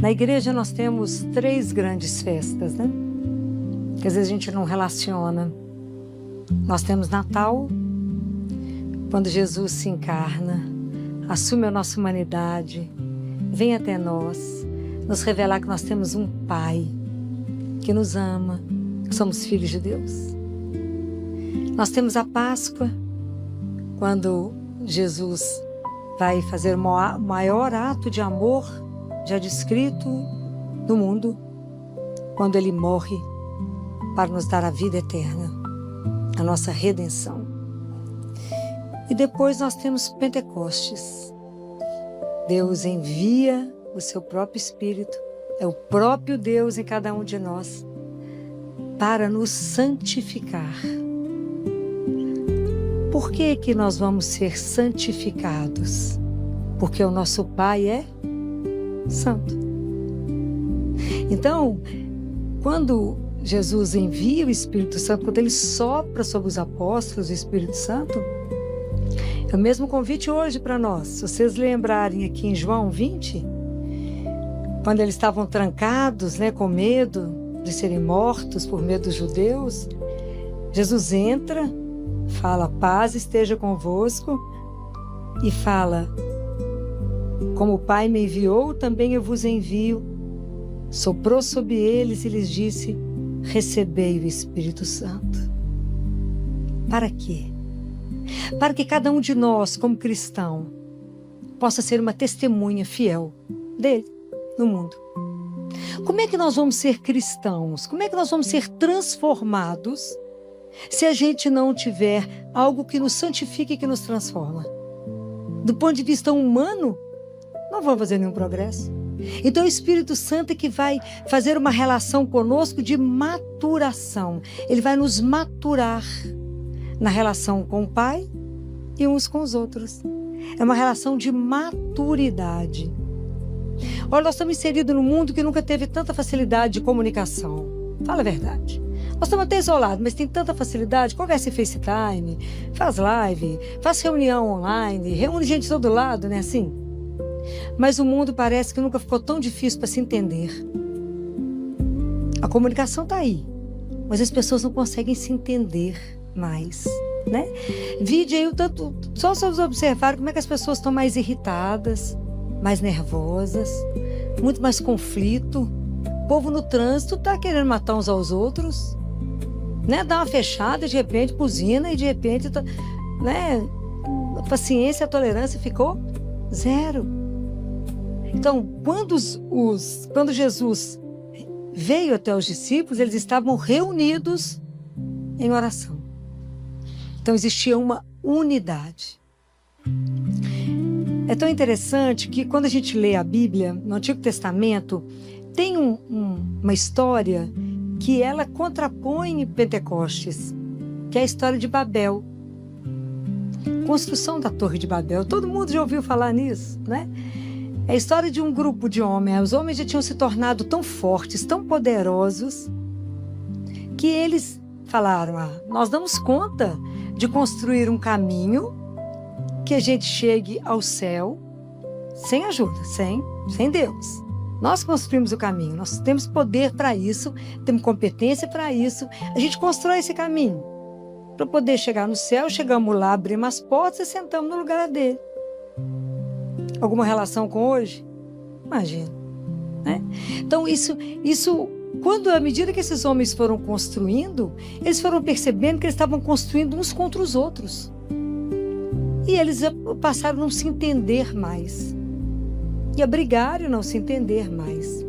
Na igreja nós temos 3 grandes festas, né? Que às vezes a gente não relaciona. Nós temos Natal, quando Jesus se encarna, assume a nossa humanidade, vem até nós, nos revelar que nós temos um Pai que nos ama, que somos filhos de Deus. Nós temos a Páscoa, quando Jesus vai fazer o maior ato de amor já descrito no mundo, quando Ele morre para nos dar a vida eterna, a nossa redenção. E depois nós temos Pentecostes. Deus envia o seu próprio Espírito, é o próprio Deus em cada um de nós, para nos santificar. Por que nós vamos ser santificados? Porque o nosso Pai é santo. Então, quando Jesus envia o Espírito Santo, quando Ele sopra sobre os apóstolos o Espírito Santo, é o mesmo convite hoje para nós. Se vocês lembrarem aqui em João 20, quando eles estavam trancados, né, com medo de serem mortos por medo dos judeus, Jesus entra, fala, paz esteja convosco, e fala, como o Pai me enviou, também eu vos envio. Soprou sobre eles e lhes disse, recebei o Espírito Santo. Para quê? Para que cada um de nós, como cristão, possa ser uma testemunha fiel dele no mundo. Como é que nós vamos ser cristãos? Como é que nós vamos ser transformados se a gente não tiver algo que nos santifique e que nos transforma? Do ponto de vista humano, não vamos fazer nenhum progresso. Então o Espírito Santo é que vai fazer uma relação conosco de maturação. Ele vai nos maturar na relação com o Pai e uns com os outros. É uma relação de maturidade. Olha, nós estamos inseridos num mundo que nunca teve tanta facilidade de comunicação. Fala a verdade. Nós estamos até isolados, mas tem tanta facilidade. Conversa em FaceTime, faz live, faz reunião online, reúne gente de todo lado, né? Assim. Mas o mundo parece que nunca ficou tão difícil para se entender. A comunicação está aí, mas as pessoas não conseguem se entender mais, né? Vide aí o tanto, só vocês observaram como é que as pessoas estão mais irritadas, mais nervosas, muito mais conflito. O povo no trânsito está querendo matar uns aos outros, né? Dá uma fechada, de repente buzina e de repente, né? A paciência, a tolerância ficou zero. Então, quando Jesus veio até os discípulos, eles estavam reunidos em oração. Então, existia uma unidade. É tão interessante que quando a gente lê a Bíblia, no Antigo Testamento, tem uma história que ela contrapõe Pentecostes, que é a história de Babel. Construção da Torre de Babel. Todo mundo já ouviu falar nisso, né? É a história de um grupo de homens. Os homens já tinham se tornado tão fortes, tão poderosos, que eles falaram, nós damos conta de construir um caminho que a gente chegue ao céu sem ajuda, sem Deus. Nós construímos o caminho, nós temos poder para isso, temos competência para isso. A gente constrói esse caminho para poder chegar no céu. Chegamos lá, abrimos as portas e sentamos no lugar dele. Alguma relação com hoje? Imagina, né? Então isso, quando à medida que esses homens foram construindo, eles foram percebendo que eles estavam construindo uns contra os outros. E eles passaram a não se entender mais. E a brigar e não se entender mais.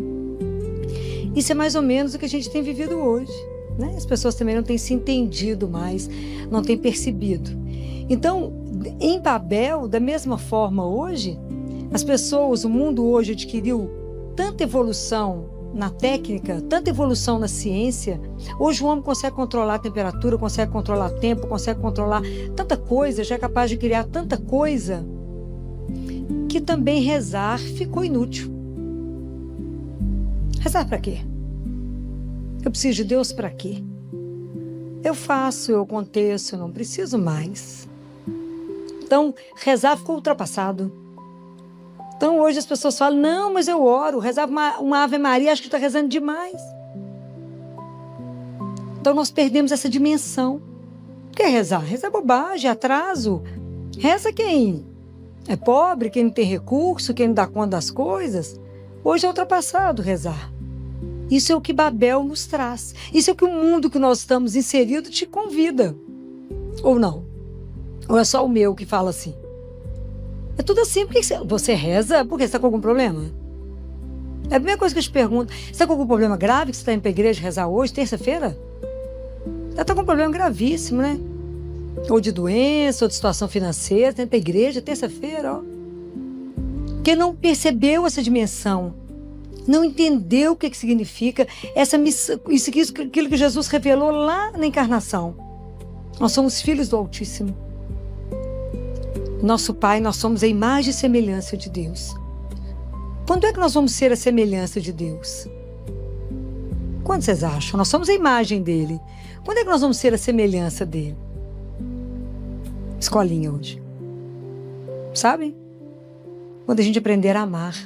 Isso é mais ou menos o que a gente tem vivido hoje, né? As pessoas também não têm se entendido mais, não têm percebido. Então, em Babel, da mesma forma hoje, as pessoas, o mundo hoje adquiriu tanta evolução na técnica, tanta evolução na ciência. Hoje o homem consegue controlar a temperatura, consegue controlar o tempo, consegue controlar tanta coisa, já é capaz de criar tanta coisa, que também rezar ficou inútil. Rezar para quê? Eu preciso de Deus para quê? Eu faço, eu aconteço, eu não preciso mais. Então, rezar ficou ultrapassado. Então hoje as pessoas falam, não, mas eu oro, rezava uma Ave Maria, acho que está rezando demais. Então nós perdemos essa dimensão. O que é rezar? Rezar é bobagem, atraso. Reza quem é pobre, quem não tem recurso, quem não dá conta das coisas. Hoje é ultrapassado rezar. Isso é o que Babel nos traz. Isso é o que o mundo que nós estamos inseridos te convida. Ou não? Ou é só o meu que fala assim? É tudo assim. Por que você reza? Porque você está com algum problema? É a primeira coisa que eu te pergunto. Você está com algum problema grave que você está indo para a igreja rezar hoje, terça-feira? Você está com um problema gravíssimo, né? Ou de doença, ou de situação financeira, está indo para a igreja, terça-feira, ó. Porque não percebeu essa dimensão. Não entendeu o que significa essa missão, aquilo que Jesus revelou lá na encarnação. Nós somos filhos do Altíssimo. Nosso Pai, nós somos a imagem e semelhança de Deus. Quando é que nós vamos ser a semelhança de Deus? Quando vocês acham? Nós somos a imagem dele. Quando é que nós vamos ser a semelhança dele? Escolinha hoje. Sabe? Quando a gente aprender a amar.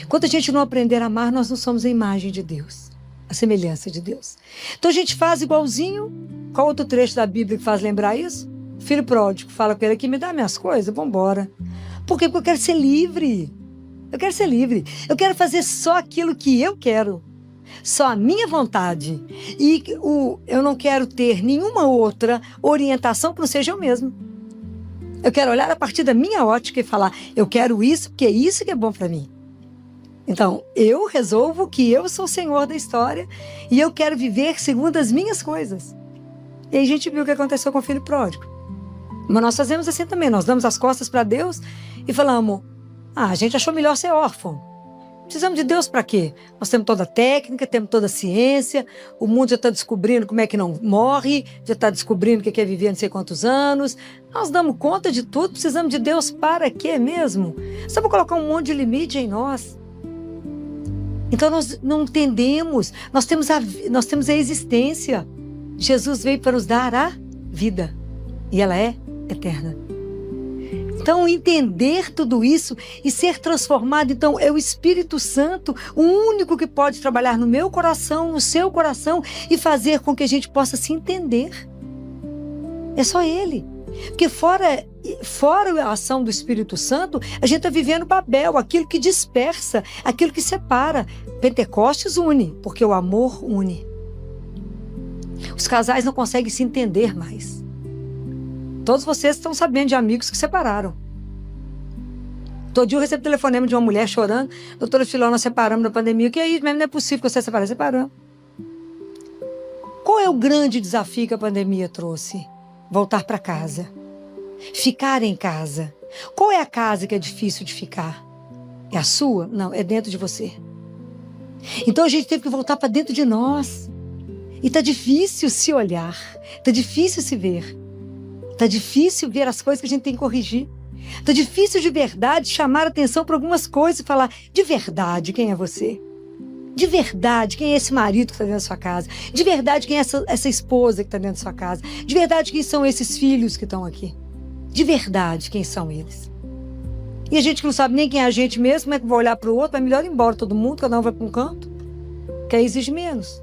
Quando a gente não aprender a amar, nós não somos a imagem de Deus, a semelhança de Deus. Então a gente faz igualzinho. Qual outro trecho da Bíblia que faz lembrar isso? Filho pródigo fala com ele aqui, me dá minhas coisas, vamos embora. Por quê? Porque eu quero ser livre. Eu quero ser livre. Eu quero fazer só aquilo que eu quero. Só a minha vontade. E eu não quero ter nenhuma outra orientação que não seja eu mesmo. Eu quero olhar a partir da minha ótica e falar, eu quero isso porque é isso que é bom para mim. Então, eu resolvo que eu sou o Senhor da história e eu quero viver segundo as minhas coisas. E aí a gente viu o que aconteceu com o filho pródigo. Mas nós fazemos assim também, nós damos as costas para Deus e falamos, a gente achou melhor ser órfão. Precisamos de Deus para quê? Nós temos toda a técnica, temos toda a ciência, o mundo já está descobrindo como é que não morre, já está descobrindo o que é viver não sei quantos anos. Nós damos conta de tudo, precisamos de Deus para quê mesmo? Só para colocar um monte de limite em nós. Então nós não entendemos, nós temos a existência. Jesus veio para nos dar a vida e ela é eterna. Então entender tudo isso e ser transformado, então é o Espírito Santo, o único que pode trabalhar no meu coração, no seu coração e fazer com que a gente possa se entender. É só Ele. Porque fora a ação do Espírito Santo, a gente está vivendo Babel, aquilo que dispersa, aquilo que separa. Pentecostes une, porque o amor une. Os casais não conseguem se entender mais. Todos vocês estão sabendo de amigos que separaram. Todo dia eu recebo telefonema de uma mulher chorando. Doutora Filó, nós separamos na pandemia. O que é isso mesmo? Não é possível que você separe. Separamos. Qual é o grande desafio que a pandemia trouxe? Voltar para casa. Ficar em casa. Qual é a casa que é difícil de ficar? É a sua? Não, é dentro de você. Então a gente teve que voltar para dentro de nós. E está difícil se olhar. Está difícil se ver. Está difícil ver as coisas que a gente tem que corrigir. Está difícil de verdade chamar atenção para algumas coisas e falar de verdade quem é você. De verdade quem é esse marido que está dentro da sua casa. De verdade quem é essa esposa que está dentro da sua casa. De verdade quem são esses filhos que estão aqui. De verdade quem são eles. E a gente que não sabe nem quem é a gente mesmo, como é que vai olhar para o outro, vai melhor ir embora todo mundo, cada um vai para um canto. Que aí exige menos.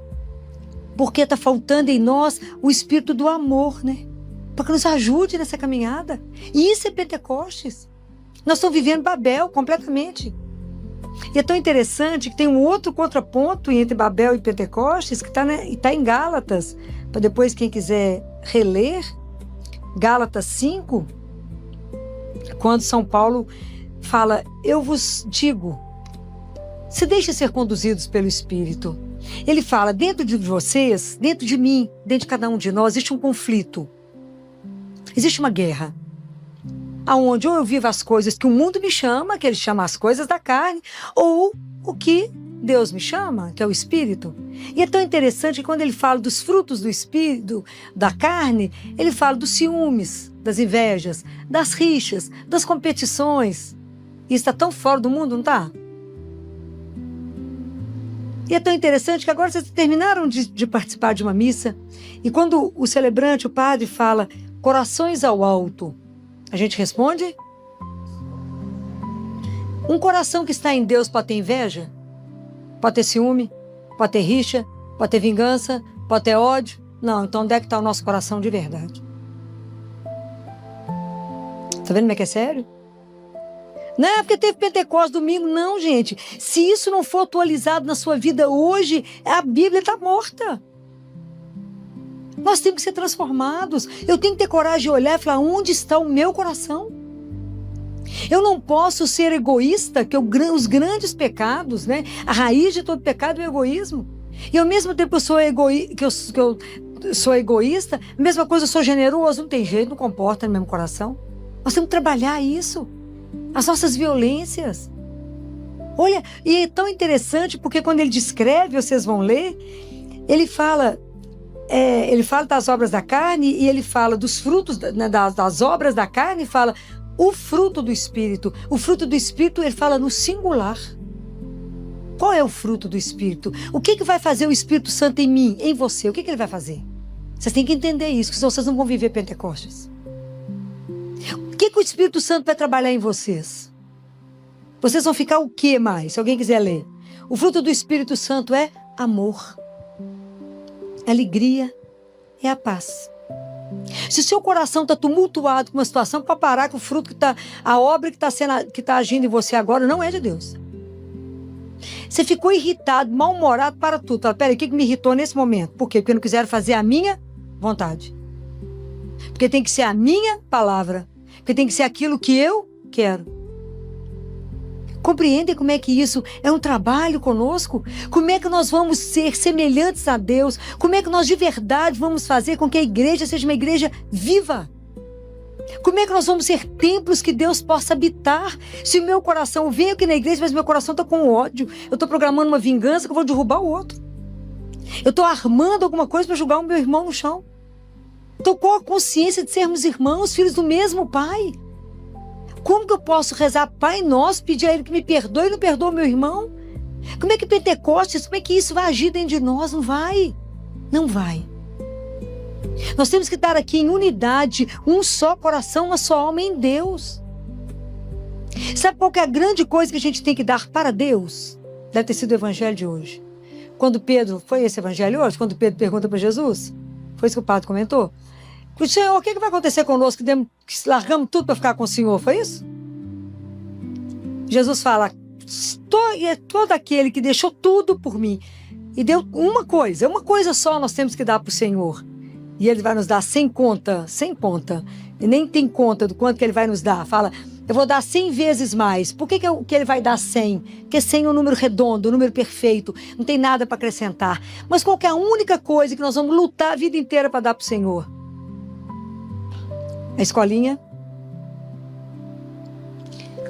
Porque está faltando em nós o espírito do amor, né? Para que nos ajude nessa caminhada. E isso é Pentecostes. Nós estamos vivendo Babel completamente. E é tão interessante que tem um outro contraponto entre Babel e Pentecostes que está em Gálatas. Para depois, quem quiser reler, Gálatas 5, quando São Paulo fala, eu vos digo, se deixem ser conduzidos pelo Espírito. Ele fala, dentro de vocês, dentro de mim, dentro de cada um de nós, existe um conflito. Existe uma guerra, aonde ou eu vivo as coisas que o mundo me chama, que ele chama as coisas da carne, ou o que Deus me chama, que é o Espírito. E é tão interessante que quando ele fala dos frutos do Espírito, da carne, ele fala dos ciúmes, das invejas, das rixas, das competições. E está tão fora do mundo, não está? E é tão interessante que agora vocês terminaram de participar de uma missa, e quando o celebrante, o padre, fala corações ao alto, a gente responde? Um coração que está em Deus pode ter inveja? Pode ter ciúme? Pode ter rixa? Pode ter vingança? Pode ter ódio? Não, então onde é que está o nosso coração de verdade? Tá vendo como é que é sério? Não é porque teve Pentecostes domingo, não, gente. Se isso não for atualizado na sua vida hoje, a Bíblia está morta. Nós temos que ser transformados. Eu tenho que ter coragem de olhar e falar, onde está o meu coração? Eu não posso ser egoísta, que os grandes pecados, né? A raiz de todo pecado é o egoísmo. E ao mesmo tempo que eu sou egoísta, a mesma coisa, eu sou generoso, não tem jeito, não comporta no mesmo coração. Nós temos que trabalhar isso. As nossas violências. Olha, e é tão interessante porque quando ele descreve, vocês vão ler, ele fala das obras da carne e ele fala dos frutos das obras da carne e fala o fruto do Espírito. O fruto do Espírito ele fala no singular. Qual é o fruto do Espírito? O que vai fazer o Espírito Santo em mim, em você? O que ele vai fazer? Vocês têm que entender isso, senão vocês não vão viver Pentecostes. O que o Espírito Santo vai trabalhar em vocês? Vocês vão ficar o que mais? Se alguém quiser ler. O fruto do Espírito Santo é amor, alegria e a paz. Se o seu coração está tumultuado com uma situação, para parar que o fruto a obra que está agindo em você agora não é de Deus. Você ficou irritado, mal-humorado para tudo. Fala, peraí, o que me irritou nesse momento? Por quê? Porque não quiseram fazer a minha vontade. Porque tem que ser a minha palavra. Porque tem que ser aquilo que eu quero. Compreendem como é que isso é um trabalho conosco? Como é que nós vamos ser semelhantes a Deus? Como é que nós de verdade vamos fazer com que a igreja seja uma igreja viva? Como é que nós vamos ser templos que Deus possa habitar? Se o meu coração, eu venho aqui na igreja, mas meu coração está com ódio. Eu estou programando uma vingança que eu vou derrubar o outro. Eu estou armando alguma coisa para julgar o meu irmão no chão. Estou com a consciência de sermos irmãos, filhos do mesmo Pai. Como que eu posso rezar Pai Nosso, pedir a Ele que me perdoe e não perdoa o meu irmão? Como é que Pentecostes, como é que isso vai agir dentro de nós? Não vai. Não vai. Nós temos que estar aqui em unidade, um só coração, uma só alma em Deus. Sabe qual que é a grande coisa que a gente tem que dar para Deus? Deve ter sido o evangelho de hoje. Quando Pedro, foi esse evangelho hoje? Quando Pedro pergunta para Jesus? Foi isso que o padre comentou? Senhor, o que vai acontecer conosco que largamos tudo para ficar com o Senhor? Foi isso? Jesus fala, todo aquele que deixou tudo por mim e deu uma coisa só nós temos que dar para o Senhor. E Ele vai nos dar sem conta, e nem tem conta do quanto que Ele vai nos dar. Fala, eu vou dar 100 vezes mais. Por que Ele vai dar 100? Porque 100 é um número redondo, um número perfeito, não tem nada para acrescentar. Mas qual que é a única coisa que nós vamos lutar a vida inteira para dar para o Senhor? A escolinha?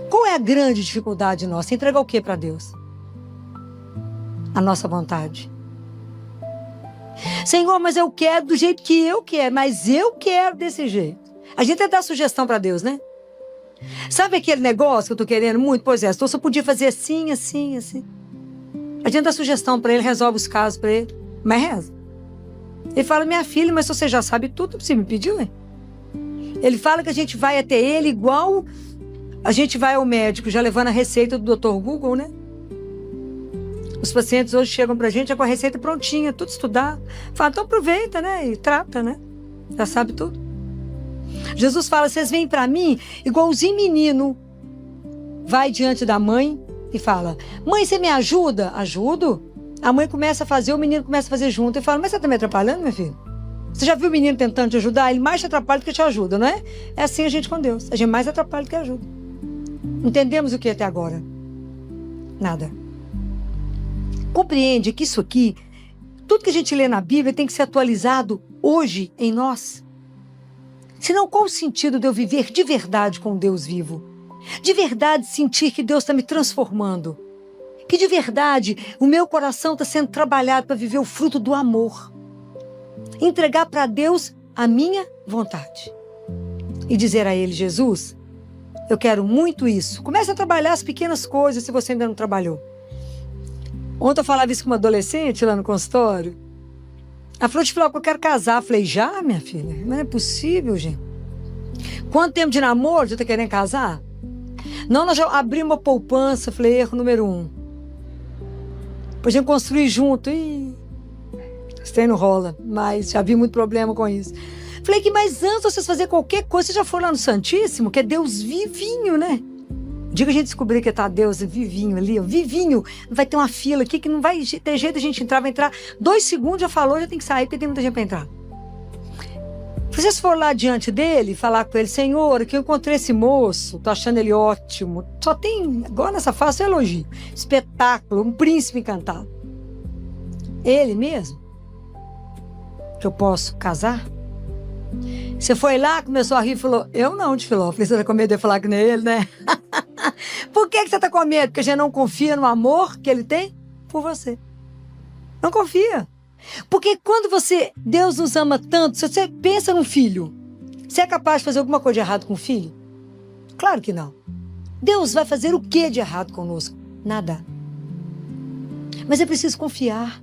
Qual é a grande dificuldade nossa? Entregar o que para Deus? A nossa vontade. Senhor, mas eu quero do jeito que eu quero, mas eu quero desse jeito. A gente dá sugestão para Deus, né? Sabe aquele negócio que eu tô querendo muito? Pois é, eu só podia fazer assim, assim, assim. A gente dá sugestão para Ele, resolve os casos para Ele, mas reza. Ele fala, minha filha, mas você já sabe tudo, você me pediu, hein? Ele fala que a gente vai até Ele igual a gente vai ao médico, já levando a receita do Dr. Google, né? Os pacientes hoje chegam pra gente com a receita prontinha, tudo estudado. Fala, então aproveita, né? E trata, né? Já sabe tudo. Jesus fala, vocês vêm pra mim igualzinho menino. Vai diante da mãe e fala, mãe, você me ajuda? Ajudo. A mãe começa a fazer, o menino começa a fazer junto. E fala, mas você tá me atrapalhando, meu filho? Você já viu o menino tentando te ajudar? Ele mais te atrapalha do que te ajuda, não é? É assim a gente com Deus. A gente mais atrapalha do que ajuda. Entendemos o que até agora? Nada. Compreende que isso aqui, tudo que a gente lê na Bíblia tem que ser atualizado hoje em nós. Senão, qual o sentido de eu viver de verdade com Deus vivo? De verdade sentir que Deus está me transformando. Que de verdade o meu coração está sendo trabalhado para viver o fruto do amor. Entregar para Deus a minha vontade. E dizer a Ele, Jesus, eu quero muito isso. Comece a trabalhar as pequenas coisas se você ainda não trabalhou. Ontem eu falava isso com uma adolescente lá no consultório. A Flor te falou que eu quero casar. Eu falei, já, minha filha? Mas não é possível, gente. Quanto tempo de namoro já tá querendo casar? Não, nós já abrimos uma poupança. Falei, erro número 1. Pra gente construir junto. Ih, esse trem não rola, mas já vi muito problema com isso. Falei que, mas antes de vocês fazerem qualquer coisa, vocês já foram lá no Santíssimo, que é Deus vivinho, né? O dia que a gente descobrir que tá Deus vivinho ali, ó, vivinho, vai ter uma fila aqui que não vai ter jeito de a gente entrar, vai entrar 2 segundos, já falou, já tem que sair, porque tem muita gente pra entrar. Vocês foram lá diante dele, falar com ele, Senhor, que eu encontrei esse moço, tô achando ele ótimo, só tem, agora nessa fase, só elogio, espetáculo, um príncipe encantado. Ele mesmo? Que eu posso casar? Você foi lá, começou a rir e falou, eu não, de Filó. Falei, você tá com medo de falar que nem ele, né? Por que você tá com medo? Porque a gente não confia no amor que ele tem por você. Não confia. Porque quando Deus nos ama tanto, se você pensa num filho, você é capaz de fazer alguma coisa de errado com o filho? Claro que não. Deus vai fazer o que de errado conosco? Nada. Mas é preciso confiar.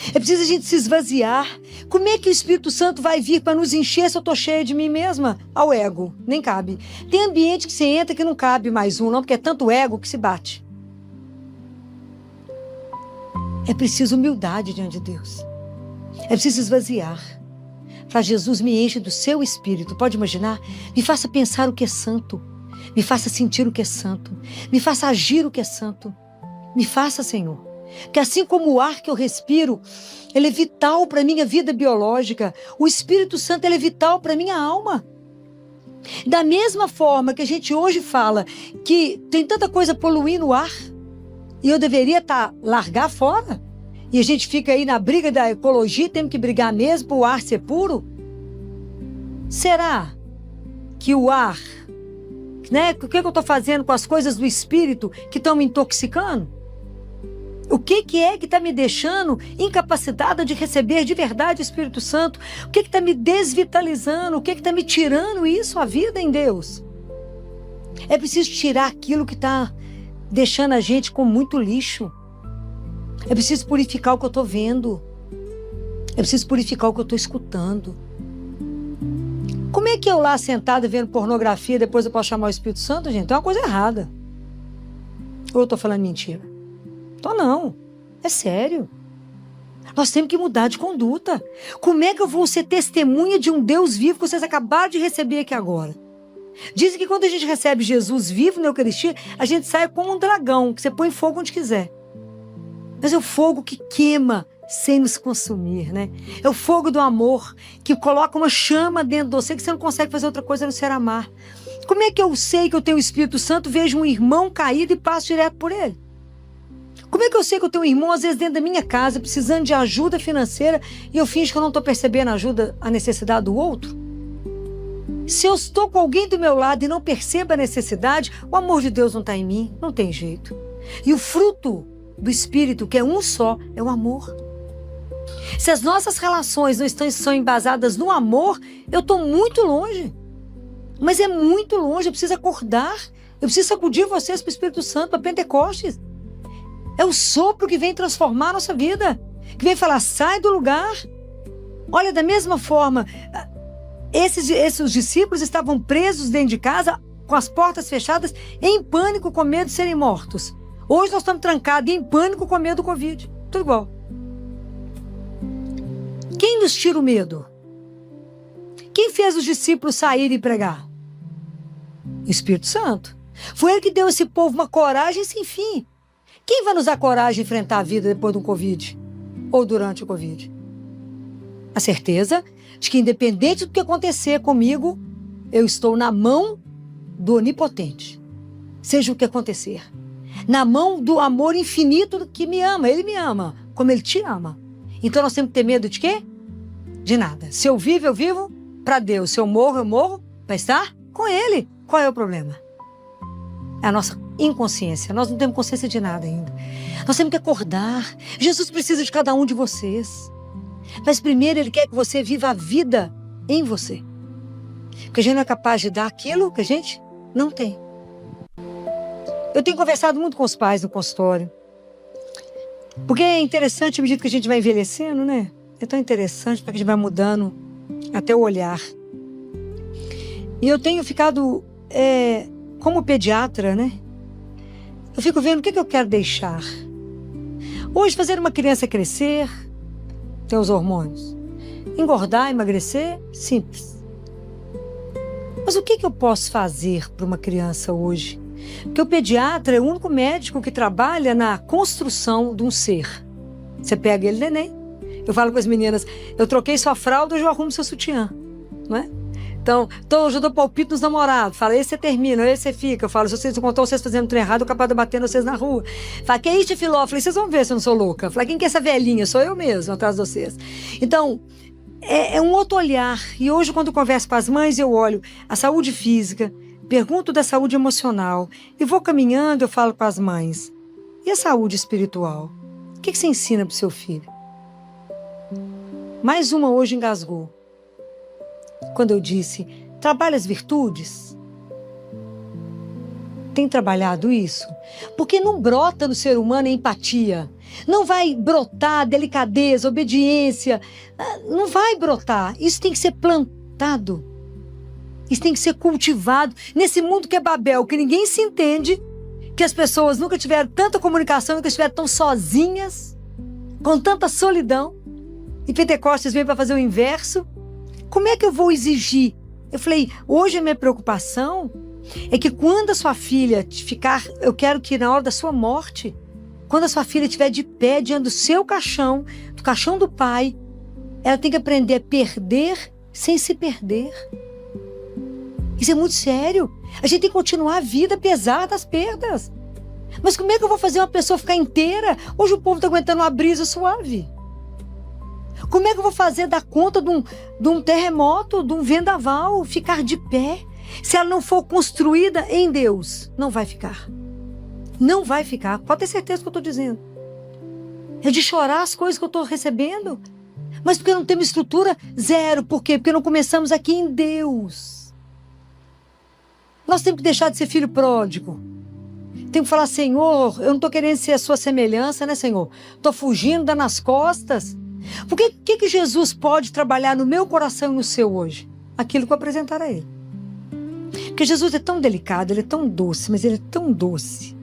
É preciso a gente se esvaziar. Como é que o Espírito Santo vai vir para nos encher se eu estou cheia de mim mesma? Ao ego, nem cabe. Tem ambiente que você entra que não cabe mais um, não, porque é tanto ego que se bate. É preciso humildade diante de Deus. É preciso esvaziar. Para Jesus, me enche do seu Espírito. Pode imaginar? Me faça pensar o que é santo. Me faça sentir o que é santo. Me faça agir o que é santo. Me faça, Senhor. Que assim como o ar que eu respiro, ele é vital para a minha vida biológica, o Espírito Santo ele é vital para a minha alma. Da mesma forma que a gente hoje fala que tem tanta coisa poluindo o ar, e eu deveria largar fora, e a gente fica aí na briga da ecologia, temos que brigar mesmo para o ar ser puro. Será que o ar, né, o que eu estou fazendo com as coisas do Espírito que estão me intoxicando? O que é que está me deixando incapacitada de receber de verdade o Espírito Santo? O que está me desvitalizando? O que está me tirando isso, a vida em Deus? É preciso tirar aquilo que está deixando a gente com muito lixo. É preciso purificar o que eu estou vendo. É preciso purificar o que eu estou escutando. Como é que eu lá sentada vendo pornografia depois eu posso chamar o Espírito Santo, gente? É uma coisa errada. Ou eu estou falando mentira? Tô não, é sério. Nós temos que mudar de conduta. Como é que eu vou ser testemunha de um Deus vivo que vocês acabaram de receber aqui agora? Dizem que quando a gente recebe Jesus vivo na Eucaristia, a gente sai como um dragão, que você põe fogo onde quiser. Mas é o fogo que queima sem nos consumir, né? É o fogo do amor que coloca uma chama dentro de você que você não consegue fazer outra coisa a não ser amar. Como é que eu sei que eu tenho o Espírito Santo, vejo um irmão caído e passo direto por ele? Como é que eu sei que eu tenho um irmão, às vezes, dentro da minha casa, precisando de ajuda financeira e eu finjo que eu não estou percebendo a necessidade do outro? Se eu estou com alguém do meu lado e não percebo a necessidade, o amor de Deus não está em mim, não tem jeito. E o fruto do Espírito, que é um só, é o amor. Se as nossas relações não são embasadas no amor, eu estou muito longe. Mas é muito longe, eu preciso acordar, eu preciso sacudir vocês para o Espírito Santo, para Pentecostes. É o sopro que vem transformar a nossa vida. Que vem falar, sai do lugar. Olha, da mesma forma, esses discípulos estavam presos dentro de casa, com as portas fechadas, em pânico, com medo de serem mortos. Hoje nós estamos trancados em pânico, com medo do Covid. Tudo igual. Quem nos tira o medo? Quem fez os discípulos saírem e pregar? O Espírito Santo. Foi ele que deu a esse povo uma coragem sem fim. Quem vai nos dar coragem de enfrentar a vida depois do Covid? Ou durante o Covid? A certeza de que, independente do que acontecer comigo, eu estou na mão do Onipotente. Seja o que acontecer. Na mão do amor infinito que me ama. Ele me ama, como ele te ama. Então nós temos que ter medo de quê? De nada. Se eu vivo para Deus. Se eu morro para estar com ele. Qual é o problema? É a nossa inconsciência. Nós não temos consciência de nada ainda. Nós temos que acordar. Jesus precisa de cada um de vocês. Mas primeiro ele quer que você viva a vida em você. Porque a gente não é capaz de dar aquilo que a gente não tem. Eu tenho conversado muito com os pais no consultório. Porque é interessante à medida que a gente vai envelhecendo, né? É tão interessante porque a gente vai mudando até o olhar. E eu tenho ficado, como pediatra, né? Eu fico vendo o que eu quero deixar. Hoje, fazer uma criança crescer, tem os hormônios. Engordar, emagrecer, simples. Mas o que eu posso fazer para uma criança hoje? Porque o pediatra é o único médico que trabalha na construção de um ser. Você pega ele, neném. Eu falo com as meninas, eu troquei sua fralda, hoje eu arrumo seu sutiã. Não é? Então, hoje eu dou palpite nos namorados. Fala, esse você termina, esse você fica. Eu falo, se vocês encontram vocês fazendo trem errado, eu capaz de bater vocês na rua. Fala, que é isso, filó? Eu falei, vocês vão ver se eu não sou louca. Fala, quem que é essa velhinha? Sou eu mesmo, atrás de vocês. Então, é um outro olhar. E hoje, quando eu converso com as mães, eu olho a saúde física, pergunto da saúde emocional. E vou caminhando, eu falo com as mães. E a saúde espiritual? O que você ensina para o seu filho? Mais uma hoje engasgou. Quando eu disse, trabalha as virtudes. Tem trabalhado isso? Porque não brota no ser humano a empatia. Não vai brotar delicadeza, obediência. Não vai brotar. Isso tem que ser plantado. Isso tem que ser cultivado. Nesse mundo que é Babel, que ninguém se entende, que as pessoas nunca tiveram tanta comunicação, nunca estiveram tão sozinhas, com tanta solidão. E Pentecostes vem para fazer o inverso. Como é que eu vou exigir? Eu falei, hoje a minha preocupação é que quando a sua filha ficar, eu quero que na hora da sua morte, quando a sua filha estiver de pé diante do seu caixão, do caixão do pai, ela tem que aprender a perder sem se perder. Isso é muito sério. A gente tem que continuar a vida apesar das perdas. Mas como é que eu vou fazer uma pessoa ficar inteira? Hoje o povo está aguentando uma brisa suave. Como é que eu vou fazer dar conta de um terremoto, de um vendaval, ficar de pé? Se ela não for construída em Deus, não vai ficar. Não vai ficar. Pode ter certeza do que eu estou dizendo. É de chorar as coisas que eu estou recebendo. Mas porque não temos estrutura, zero. Por quê? Porque não começamos aqui em Deus. Nós temos que deixar de ser filho pródigo. Temos que falar, Senhor, eu não estou querendo ser a sua semelhança, né, Senhor? Estou fugindo, dando nas costas. Porque o que Jesus pode trabalhar no meu coração e no seu hoje? Aquilo que eu apresentar a Ele. Porque Jesus é tão delicado, Ele é tão doce, mas Ele é tão doce,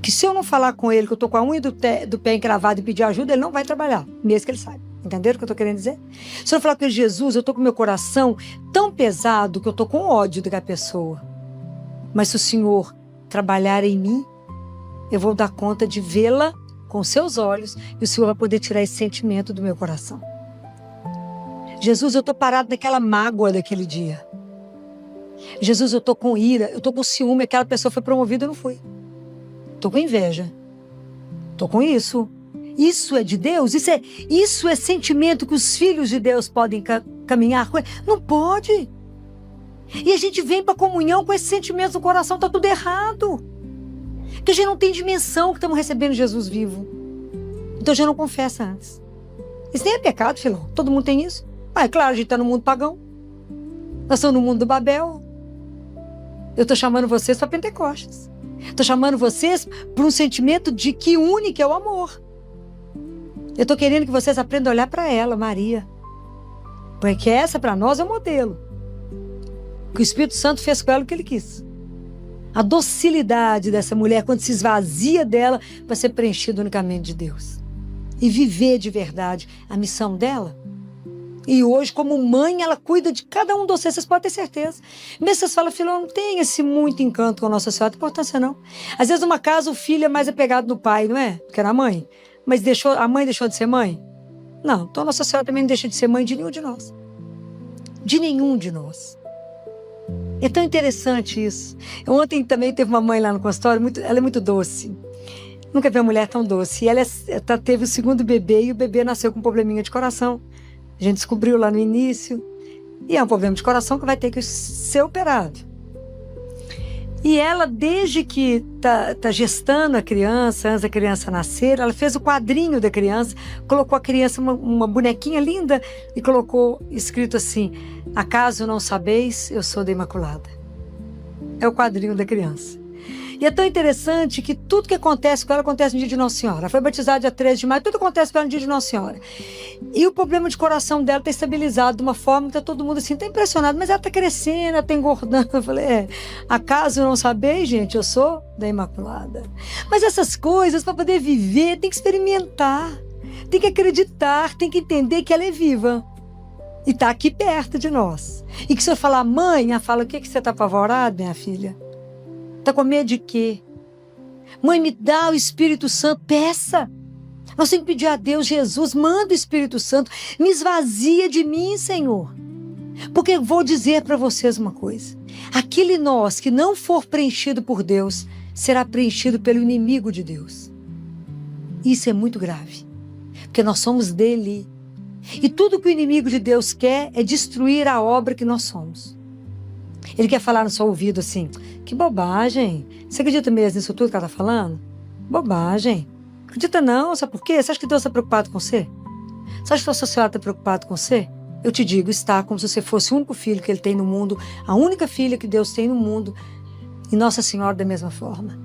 que se eu não falar com Ele, que eu estou com a unha do pé encravada e pedir ajuda, Ele não vai trabalhar, mesmo que Ele saiba. Entenderam o que eu estou querendo dizer? Se eu falar com Ele, Jesus, eu estou com o meu coração tão pesado que eu estou com ódio daquela pessoa. Mas se o Senhor trabalhar em mim, eu vou dar conta de vê-la com seus olhos, e o Senhor vai poder tirar esse sentimento do meu coração. Jesus, eu estou parado naquela mágoa daquele dia. Jesus, eu estou com ira, eu estou com ciúme, aquela pessoa foi promovida, eu não fui. Estou com inveja. Estou com isso. Isso é de Deus? Isso é sentimento que os filhos de Deus podem caminhar com ele? Não pode. E a gente vem para a comunhão com esse sentimento no coração, está tudo errado. Porque a gente não tem dimensão que estamos recebendo Jesus vivo. Então a gente não confessa antes. Isso nem é pecado, filho. Todo mundo tem isso. Ah, é claro, a gente está no mundo pagão. Nós estamos no mundo do Babel. Eu estou chamando vocês para Pentecostes. Estou chamando vocês para um sentimento de que une, que é o amor. Eu estou querendo que vocês aprendam a olhar para ela, Maria. Porque essa para nós é o modelo. Que o Espírito Santo fez com ela o que ele quis. A docilidade dessa mulher quando se esvazia dela para ser preenchida unicamente de Deus. E viver de verdade a missão dela. E hoje, como mãe, ela cuida de cada um de vocês podem ter certeza. Mesmo vocês falam, filho, não tem esse muito encanto com a Nossa Senhora, não tem importância não. Às vezes numa casa o filho é mais apegado no pai, não é? Porque era a mãe. Mas a mãe deixou de ser mãe? Não, então a Nossa Senhora também não deixa de ser mãe de nenhum de nós. De nenhum de nós. É tão interessante isso. Ontem também teve uma mãe lá no consultório, ela é muito doce. Nunca vi uma mulher tão doce. E ela teve o segundo bebê e o bebê nasceu com um probleminha de coração. A gente descobriu lá no início. E é um problema de coração que vai ter que ser operado. E ela, desde que tá gestando a criança, antes da criança nascer, ela fez o quadrinho da criança, colocou a criança, uma bonequinha linda, e colocou escrito assim, acaso não sabeis, eu sou da Imaculada. É o quadrinho da criança. E é tão interessante que tudo que acontece com ela acontece no dia de Nossa Senhora. Ela foi batizada dia 13 de maio, tudo acontece com ela no dia de Nossa Senhora. E o problema de coração dela está estabilizado de uma forma que está todo mundo assim, está impressionado, mas ela está crescendo, ela está engordando. Eu falei, acaso não sabeis, gente, eu sou da Imaculada. Mas essas coisas, para poder viver, tem que experimentar, tem que acreditar, tem que entender que ela é viva. E está aqui perto de nós. E que se eu falar, mãe, ela fala, o que você está apavorada, minha filha? Está com medo de quê? Mãe, me dá o Espírito Santo, peça. Nós temos que pedir a Deus, Jesus, manda o Espírito Santo, me esvazia de mim, Senhor. Porque eu vou dizer para vocês uma coisa. Aquele nós que não for preenchido por Deus, será preenchido pelo inimigo de Deus. Isso é muito grave. Porque nós somos dele. E tudo que o inimigo de Deus quer é destruir a obra que nós somos. Ele quer falar no seu ouvido assim, que bobagem. Você acredita mesmo nisso tudo que ela está falando? Bobagem. Acredita não, sabe por quê? Você acha que Deus está preocupado com você? Você acha que a sua senhora está preocupada com você? Eu te digo, está como se você fosse o único filho que ele tem no mundo, a única filha que Deus tem no mundo, e Nossa Senhora da mesma forma.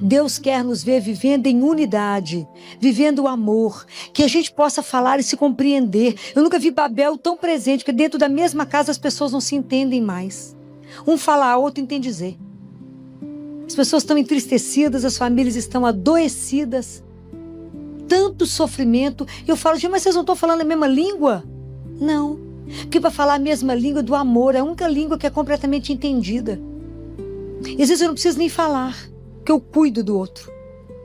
Deus quer nos ver vivendo em unidade, vivendo o amor, que a gente possa falar e se compreender. Eu nunca vi Babel tão presente, que dentro da mesma casa as pessoas não se entendem mais. Um fala a outro, entende dizer. As pessoas estão entristecidas, as famílias estão adoecidas. Tanto sofrimento. E eu falo, gente, mas vocês não estão falando a mesma língua? Não. Porque para falar a mesma língua do amor, é a única língua que é completamente entendida. E às vezes eu não preciso nem falar, porque eu cuido do outro.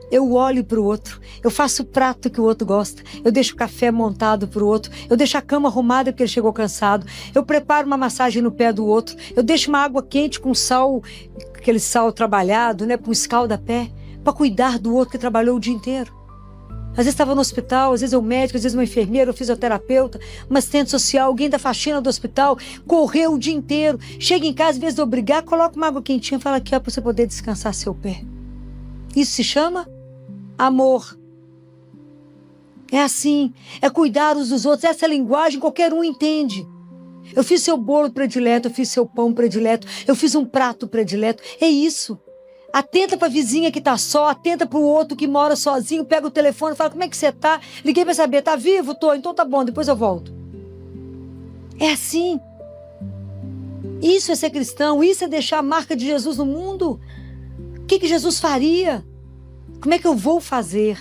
Eu olho para o outro, eu faço o prato que o outro gosta, eu deixo o café montado para o outro, eu deixo a cama arrumada porque ele chegou cansado, eu preparo uma massagem no pé do outro, eu deixo uma água quente com sal, aquele sal trabalhado, né, com escalda-pé, para cuidar do outro que trabalhou o dia inteiro. Às vezes estava no hospital, às vezes eu médico, às vezes uma enfermeira, um fisioterapeuta, uma assistente social, alguém da faxina do hospital, correu o dia inteiro, chega em casa, em vez de eu brigar, coloca uma água quentinha e fala aqui, ó, para você poder descansar seu pé. Isso se chama amor. É assim, é cuidar uns dos outros. Essa linguagem qualquer um entende. Eu fiz seu bolo predileto, eu fiz seu pão predileto, eu fiz um prato predileto. É isso. Atenta para a vizinha que está só, atenta para o outro que mora sozinho, pega o telefone e fala, como é que você está? Liguei para saber, tá vivo? Tô, então tá bom, depois eu volto. É assim. Isso é ser cristão, isso é deixar a marca de Jesus no mundo. O que Jesus faria? Como é que eu vou fazer?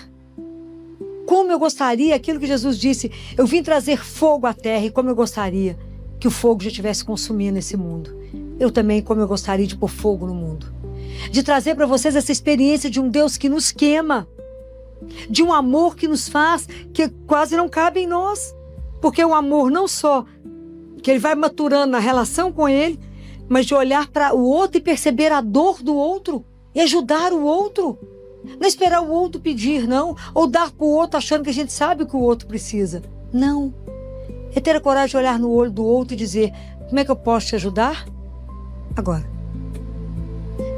Como eu gostaria, aquilo que Jesus disse, eu vim trazer fogo à terra, e como eu gostaria que o fogo já estivesse consumindo esse mundo. Eu também, como eu gostaria de pôr fogo no mundo. De trazer para vocês essa experiência de um Deus que nos queima, de um amor que nos faz, que quase não cabe em nós. Porque o amor não só que ele vai maturando na relação com ele, mas de olhar para o outro e perceber a dor do outro e ajudar o outro. Não esperar o outro pedir, não. Ou dar para o outro achando que a gente sabe o que o outro precisa. Não. É ter a coragem de olhar no olho do outro e dizer, como é que eu posso te ajudar? Agora.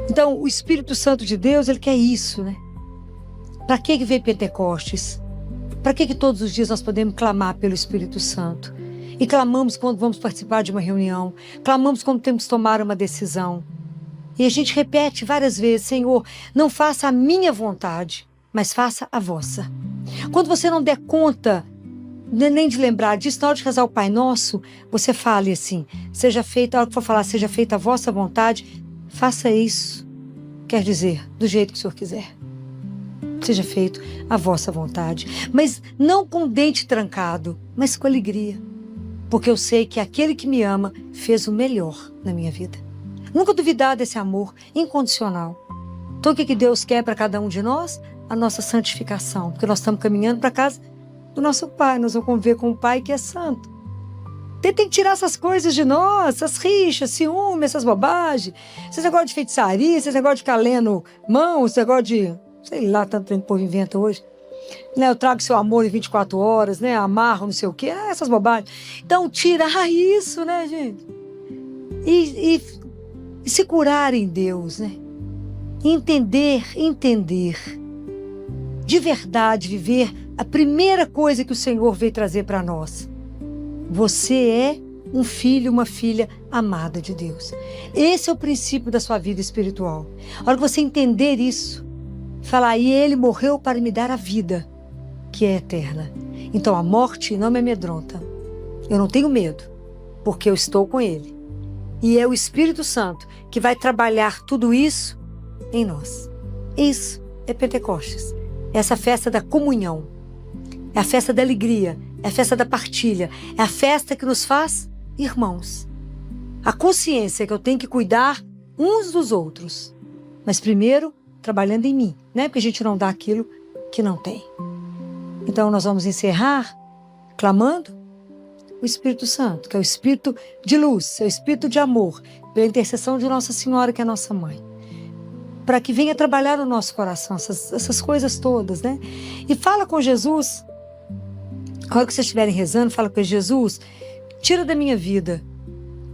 Então, o Espírito Santo de Deus, ele quer isso, né? Para que veio Pentecostes? Para que todos os dias nós podemos clamar pelo Espírito Santo? E clamamos quando vamos participar de uma reunião. Clamamos quando temos que tomar uma decisão. E a gente repete várias vezes, Senhor, não faça a minha vontade, mas faça a vossa. Quando você não der conta nem de lembrar disso, na hora de rezar o Pai Nosso, você fale assim, seja feita, a hora que for falar, seja feita a vossa vontade, faça isso. Quer dizer, do jeito que o Senhor quiser. Seja feito a vossa vontade. Mas não com o dente trancado, mas com alegria. Porque eu sei que aquele que me ama fez o melhor na minha vida. Nunca duvidar desse amor incondicional. Então o que Deus quer para cada um de nós? A nossa santificação. Porque nós estamos caminhando para casa do nosso Pai. Nós vamos conviver com o Pai que é santo. Tentem tirar essas coisas de nós, essas rixas, ciúmes, essas bobagens. Esses negócios de feitiçaria, esses negócios de ficar lendo mão, esse negócio de, sei lá, tanto que o povo inventa hoje. Né, eu trago seu amor em 24 horas, né? Amarro, não sei o quê. Essas bobagens. Então, tirar isso, né, gente? E se curar em Deus, né? Entender. De verdade, viver a primeira coisa que o Senhor veio trazer para nós. Você é um filho, uma filha amada de Deus. Esse é o princípio da sua vida espiritual. A hora que você entender isso, falar, e ele morreu para me dar a vida, que é eterna. Então a morte não me amedronta. Eu não tenho medo, porque eu estou com ele. E é o Espírito Santo que vai trabalhar tudo isso em nós. Isso é Pentecostes. Essa festa da comunhão. É a festa da alegria. É a festa da partilha. É a festa que nos faz irmãos. A consciência que eu tenho que cuidar uns dos outros. Mas primeiro, trabalhando em mim. Não é porque a gente não dá aquilo que não tem. Então nós vamos encerrar clamando o Espírito Santo, que é o Espírito de luz, é o Espírito de amor, pela intercessão de Nossa Senhora, que é a nossa mãe. Para que venha trabalhar no nosso coração essas coisas todas, né? E fala com Jesus. A hora que vocês estiverem rezando, fala com Jesus, tira da minha vida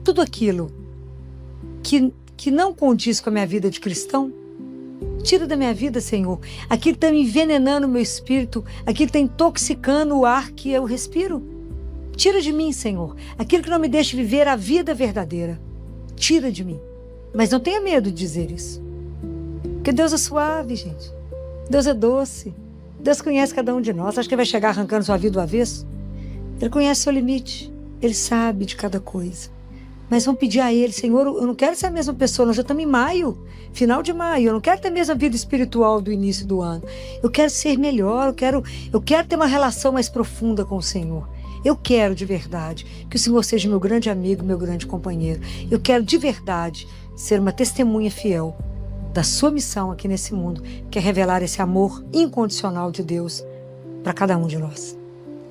tudo aquilo que não condiz com a minha vida de cristão. Tira da minha vida, Senhor, aquilo que está envenenando o meu espírito, aquilo que está intoxicando o ar que eu respiro. Tira de mim, Senhor, aquilo que não me deixa viver a vida verdadeira. Tira de mim. Mas não tenha medo de dizer isso. Porque Deus é suave, gente. Deus é doce. Deus conhece cada um de nós. Acha que ele vai chegar arrancando sua vida do avesso? Ele conhece seu limite. Ele sabe de cada coisa. Mas vamos pedir a ele, Senhor, eu não quero ser a mesma pessoa. Nós já estamos em maio, final de maio. Eu não quero ter a mesma vida espiritual do início do ano. Eu quero ser melhor. Eu quero ter uma relação mais profunda com o Senhor. Eu quero de verdade que o Senhor seja meu grande amigo, meu grande companheiro. Eu quero de verdade ser uma testemunha fiel da sua missão aqui nesse mundo, que é revelar esse amor incondicional de Deus para cada um de nós.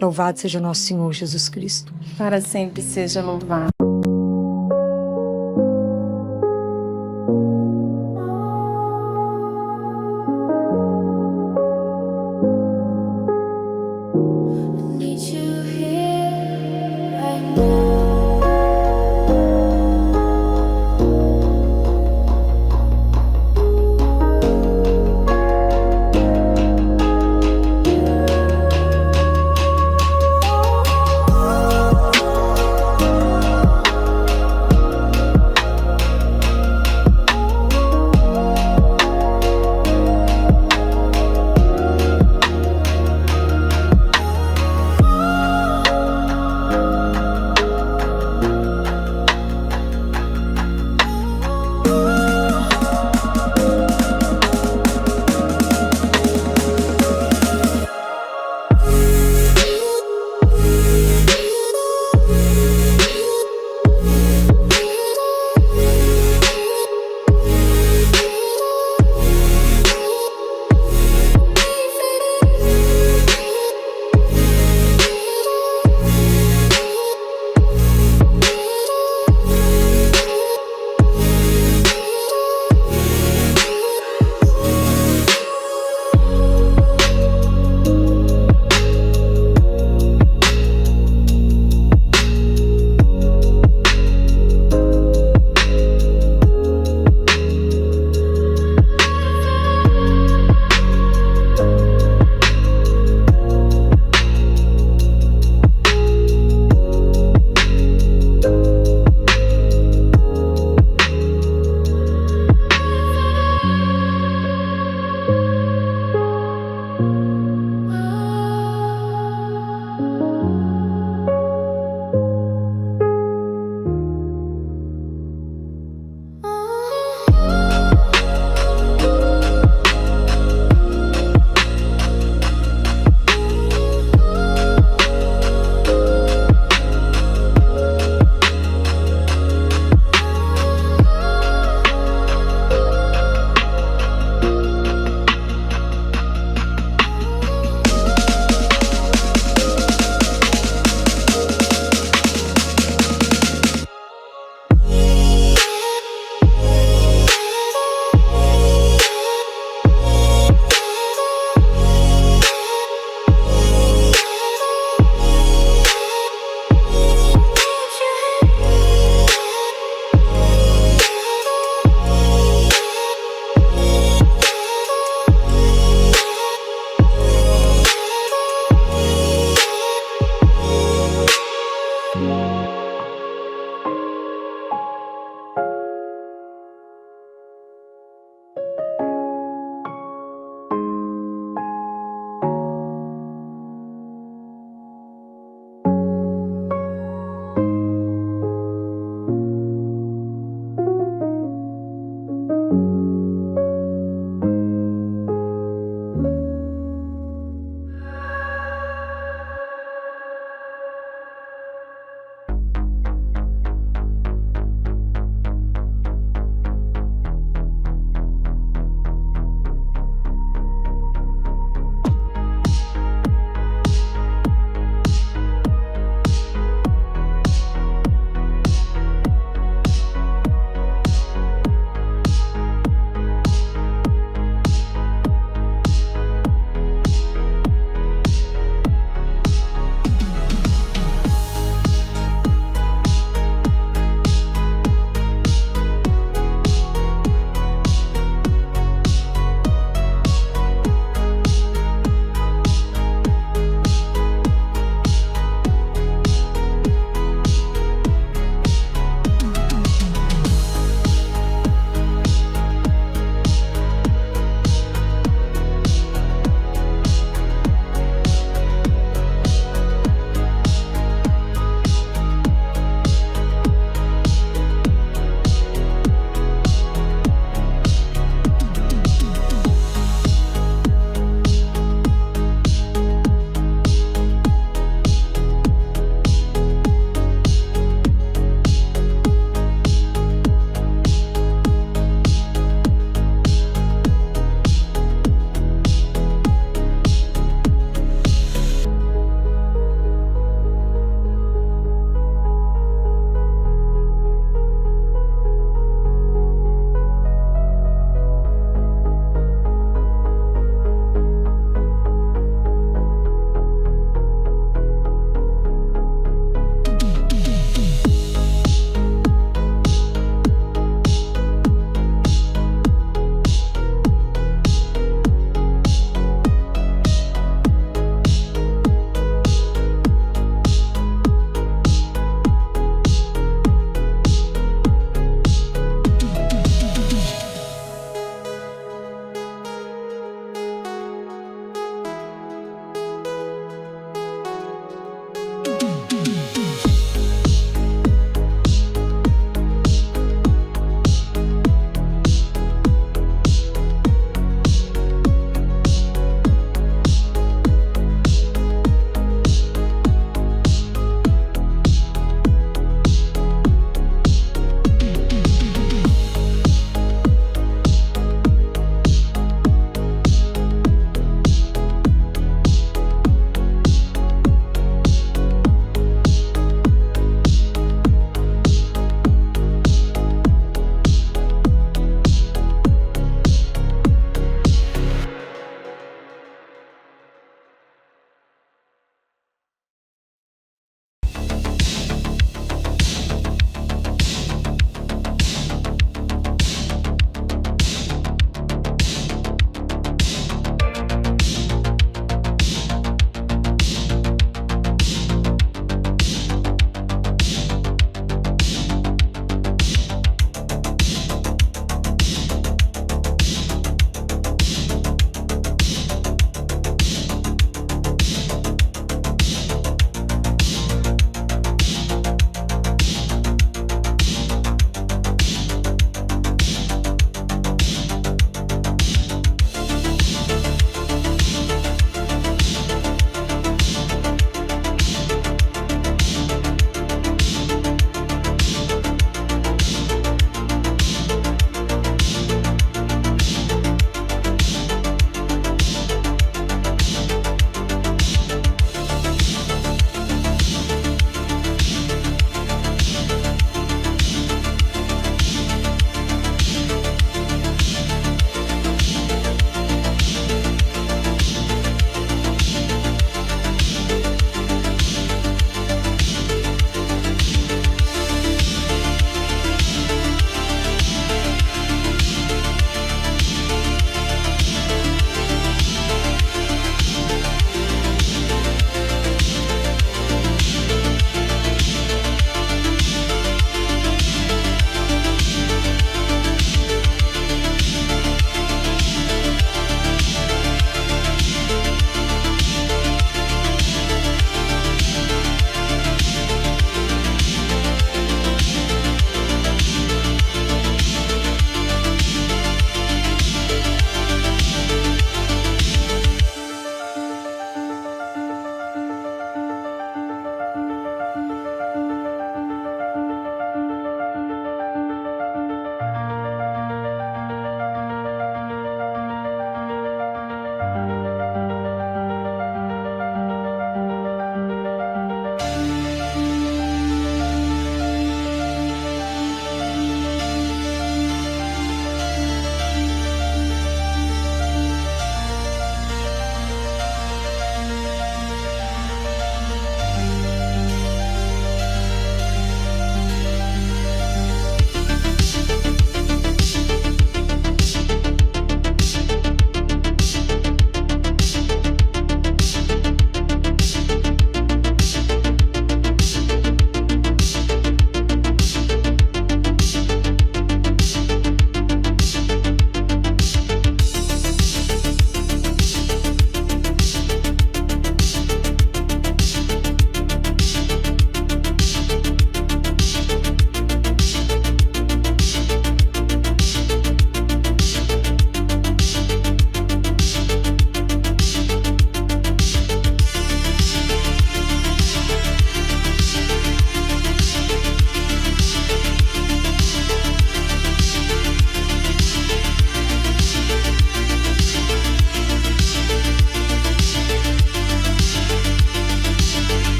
Louvado seja nosso Senhor Jesus Cristo. Para sempre seja louvado.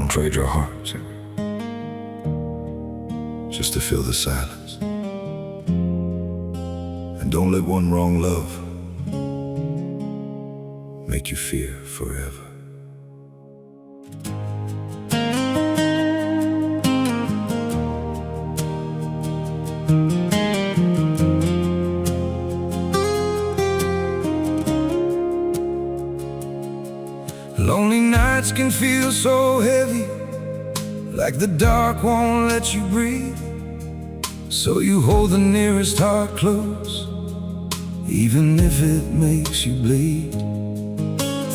Don't trade your heart just to fill the silence. And don't let one wrong love make you fear forever. Lonely nights can feel so heavy, like the dark won't let you breathe. So you hold the nearest heart close, even if it makes you bleed.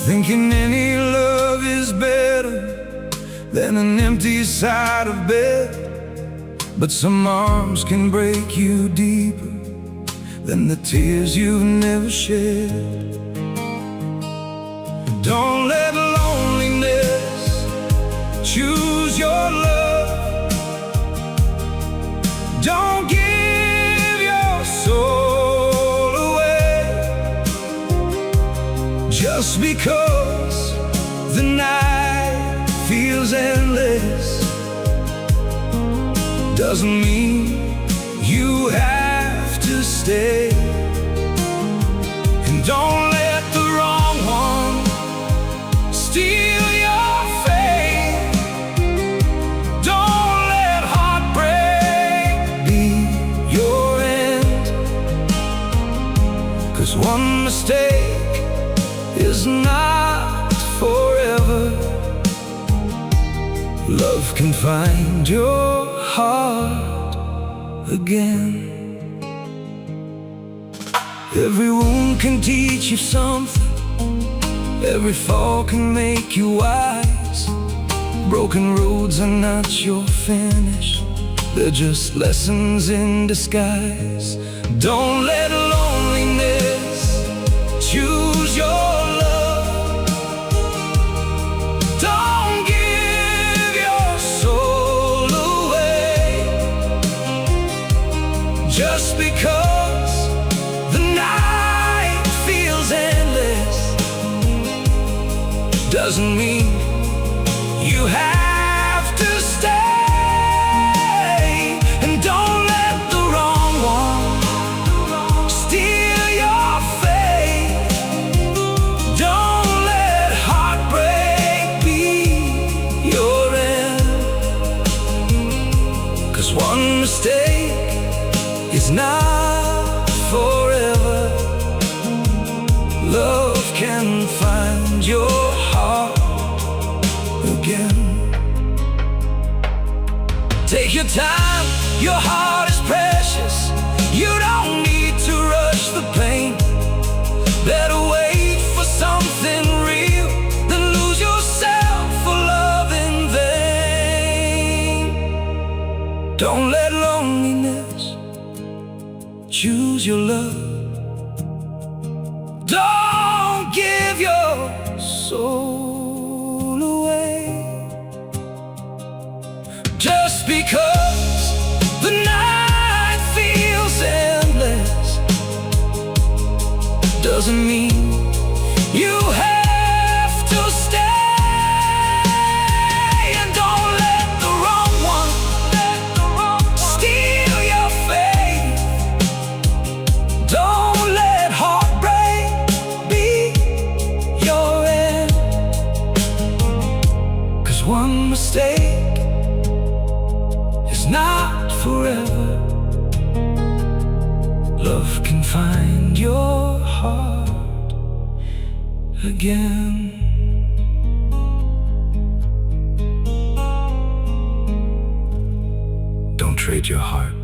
Thinking any love is better than an empty side of bed. But some arms can break you deeper than the tears you've never shed. Don't let loneliness choose your love. Don't give your soul away just because the night feels endless. Doesn't mean you have to stay. And don't let the wrong one steal your faith. Don't let heartbreak be your end. 'Cause one mistake is not forever. Love can find your heart again. Every wound can teach you something. Every fall can make you wise. Broken roads are not your finish, they're just lessons in disguise. Don't let loneliness choose your love. Don't give your soul away just because the night feels endless. Doesn't mean you have to stay. And don't let the wrong one steal your faith. Don't let heartbreak be your end. 'Cause one mistake is not forever. Love can find your heart again. Take your time, your heart is precious. You don't need to rush the pain. Better wait for something real than lose yourself for love in vain. Don't let loneliness choose your love. Don't give your soul away just because the night feels endless. Doesn't mean you have to stay. And don't let the wrong one steal your faith. Don't let heartbreak be your end. 'Cause one mistake is not forever. Love can find your heart again. Don't trade your heart